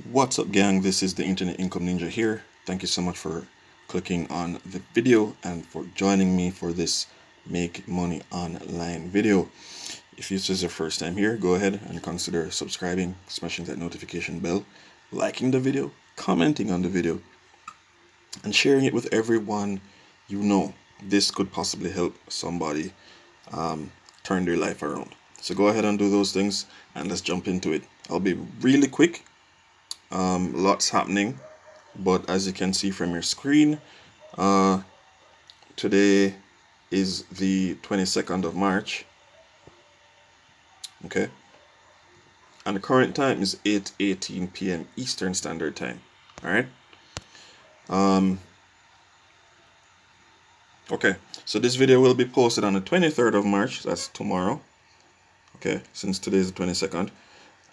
What's up, gang? This is the Internet Income Ninja here. Thank you so much for clicking on the video and for joining me for this Make Money Online video. If this is your first time here, go ahead and consider subscribing, smashing that notification bell, liking the video, commenting on the video, and sharing it with everyone you know. This could possibly help somebody turn their life around. So go ahead and do those things and let's jump into it. I'll be really quick. Lots happening, but as you can see from your screen, today is the 22nd of March. Okay, and the current time is 8:18 p.m. Eastern Standard Time. All right. Okay, so this video will be posted on the 23rd of March. That's tomorrow. Okay, since today is the 22nd,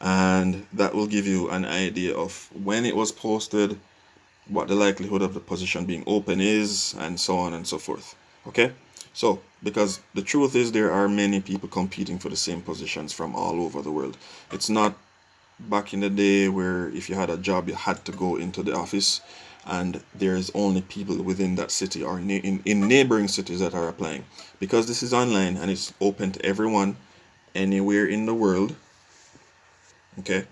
and that will give you an idea of when it was posted, what the likelihood of the position being open is, and so on and so forth. Okay, so because the truth is there are many people competing for the same positions from all over the world. It's not back in the day where if you had a job you had to go into the office and there's only people within that city or in neighboring cities that are applying. Because this is online and it's open to everyone anywhere in the world. Okay,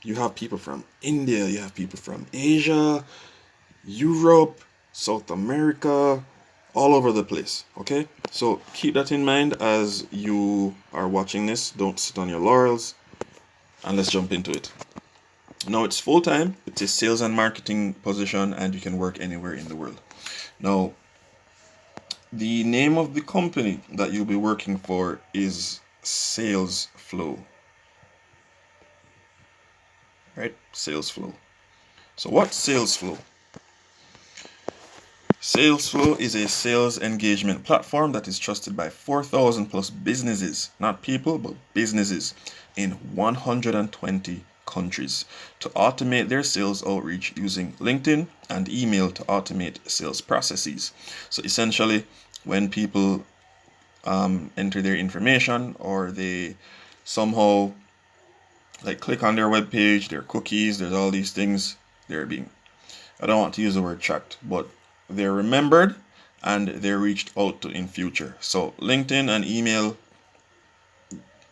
you have people from India, you have people from Asia, Europe, South America, all over the place. Okay, so keep that in mind as you are watching this. Don't sit on your laurels, and let's jump into it. Now, it's full time, it's a sales and marketing position, and you can work anywhere in the world. Now, the name of the company that you'll be working for is Salesflow. Right? Salesflow. So what's Salesflow? Salesflow is a sales engagement platform that is trusted by 4,000 plus businesses, not people, but businesses in 120 countries to automate their sales outreach using LinkedIn and email to automate sales processes. So essentially, when people enter their information or they somehow like click on their web page, their cookies, there's all these things, they're being, I don't want to use the word tracked, but they're remembered and they're reached out to in future. So LinkedIn and email,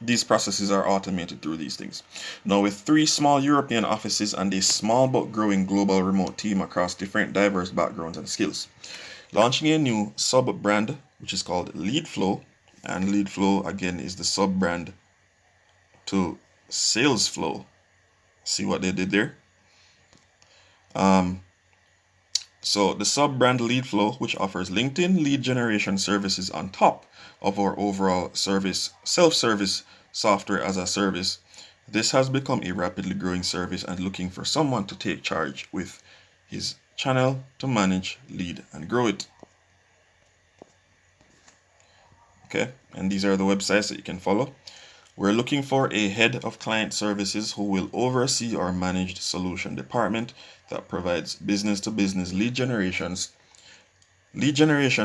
these processes are automated through these things. Now, with 3 small European offices and a small but growing global remote team across different diverse backgrounds and skills, launching a new sub-brand which is called Leadflow, and Leadflow again is the sub-brand to Salesflow. See what they did there? So the sub-brand Leadflow, which offers LinkedIn lead generation services on top of our overall service, self-service software as a service, this has become a rapidly growing service and looking for someone to take charge with his channel to manage, lead, and grow it. Okay, and these are the websites that you can follow. We're looking for a head of client services who will oversee our managed solution department that provides business-to-business lead generation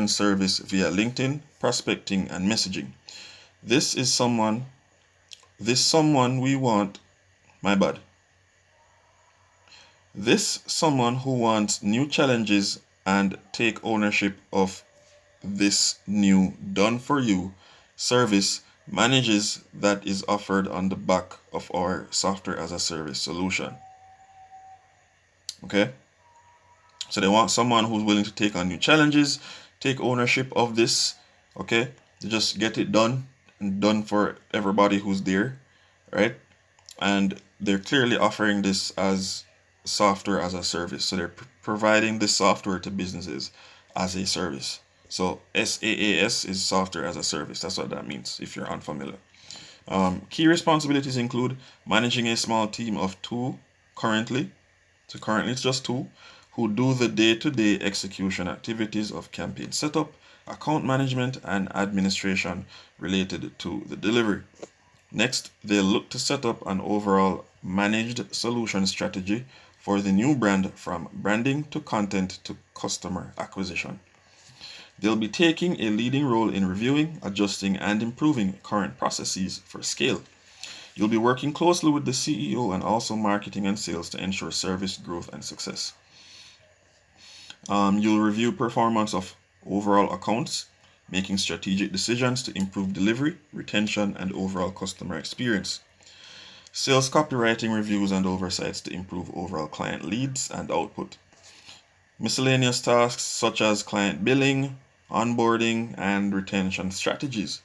service via LinkedIn, prospecting, and messaging. This someone we want, This someone who wants new challenges and take ownership of this new done-for-you service manages that is offered on the back of our software as a service solution. Okay, so they want someone who's willing to take on new challenges, take ownership of this. Okay, to just get it done and done for everybody who's there, right? And they're clearly offering this as software as a service, so they're providing this software to businesses as a service. So SaaS is software as a service. That's what that means if you're unfamiliar. Key responsibilities include managing a small team of 2 currently. So currently it's just 2 who do the day-to-day execution activities of campaign setup, account management, and administration related to the delivery. Next, they'll look to set up an overall managed solution strategy for the new brand from branding to content to customer acquisition. They'll be taking a leading role in reviewing, adjusting, and improving current processes for scale. You'll be working closely with the CEO and also marketing and sales to ensure service growth and success. You'll review performance of overall accounts, making strategic decisions to improve delivery, retention, and overall customer experience. Sales copywriting reviews and oversights to improve overall client leads and output. Miscellaneous tasks such as client billing, onboarding, and retention strategies.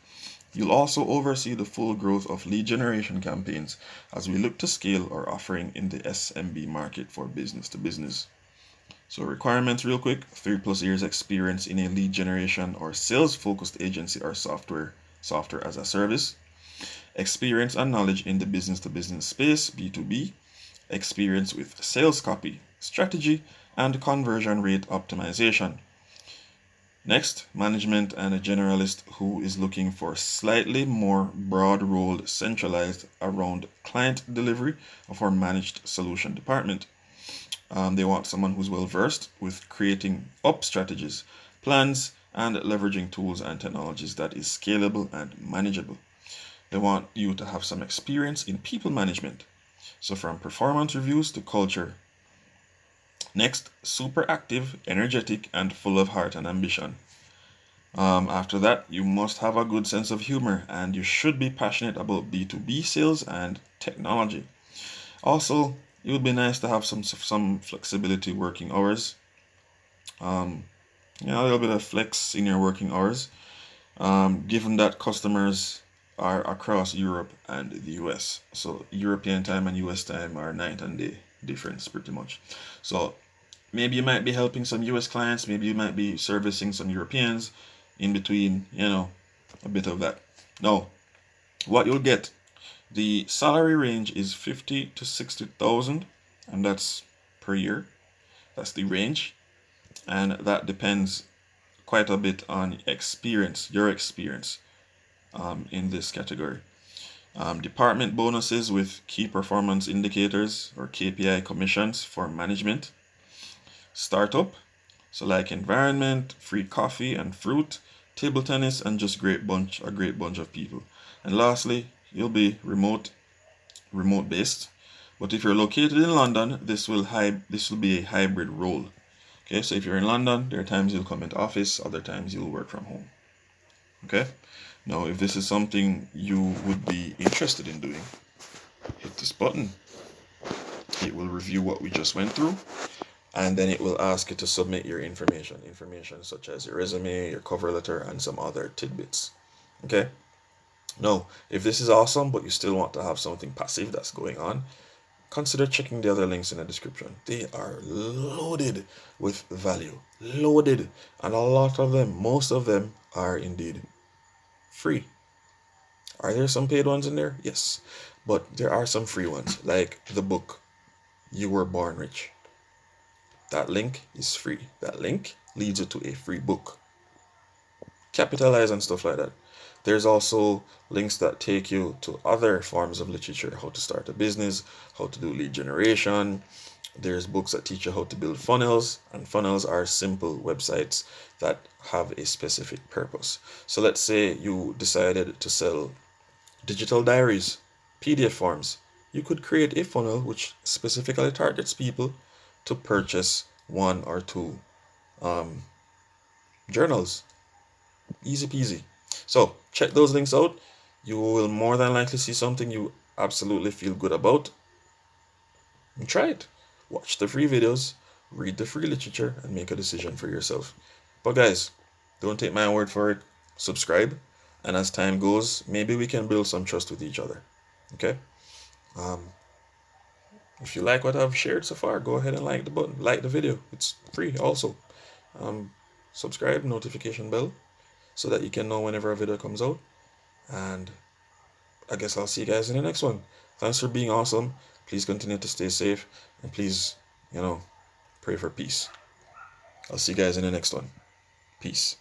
You'll also oversee the full growth of lead generation campaigns as we look to scale our offering in the SMB market for business to business. So requirements real quick: 3+ years experience in a lead generation or sales focused agency or software as a service. Experience and knowledge in the business to business space, B2B. Experience with sales copy, strategy, and conversion rate optimization. Next, management and a generalist who is looking for slightly more broad role centralized around client delivery of our managed solution department. They want someone who's well versed with creating up strategies, plans, and leveraging tools and technologies that is scalable and manageable. They want you to have some experience in people management. So from performance reviews to culture. Next, super active, energetic, and full of heart and ambition. After that, you must have a good sense of humor and you should be passionate about B2B sales and technology. Also, it would be nice to have some flexibility working hours. A little bit of flex in your working hours, given that customers are across Europe and the US. So European time and US time are night and day difference pretty much. So maybe you might be helping some US clients, maybe you might be servicing some Europeans in between, a bit of that. Now, what you'll get, the salary range is 50 to 60,000, and that's per year. That's the range, and that depends quite a bit on your experience in this category. Department bonuses with key performance indicators or KPI commissions for management. Startup, so like environment, free coffee and fruit, table tennis, and just a great bunch of people. And lastly, you'll be remote based. But if you're located in London, this will be a hybrid role. Okay, so if you're in London, there are times you'll come into office, other times you'll work from home. Okay, now if this is something you would be interested in doing, hit this button. It will review what we just went through, and then it will ask you to submit your information such as your resume, your cover letter, and some other tidbits. Okay, now if this is awesome but you still want to have something passive that's going on, consider checking the other links in the description. They are loaded with value, and a lot of them, most of them, are indeed free. Are there some paid ones in there? Yes, but there are some free ones, like the book You Were Born Rich. That link is free. That link leads you to a free book. Capitalize and stuff like that. There's also links that take you to other forms of literature: how to start a business, how to do lead generation. There's books that teach you how to build funnels, and funnels are simple websites that have a specific purpose. So let's say you decided to sell digital diaries, PDF forms. You could create a funnel which specifically targets people to purchase 1 or 2 journals. Easy peasy. So check those links out. You will more than likely see something you absolutely feel good about. And try it. Watch the free videos, read the free literature, and make a decision for yourself. But guys, don't take my word for it. Subscribe, and as time goes, maybe we can build some trust with each other. Okay? If you like what I've shared so far, go ahead and like the video. It's free also. Subscribe, notification bell, so that you can know whenever a video comes out. And I guess I'll see you guys in the next one. Thanks for being awesome. Please continue to stay safe, and please, pray for peace. I'll see you guys in the next one. Peace.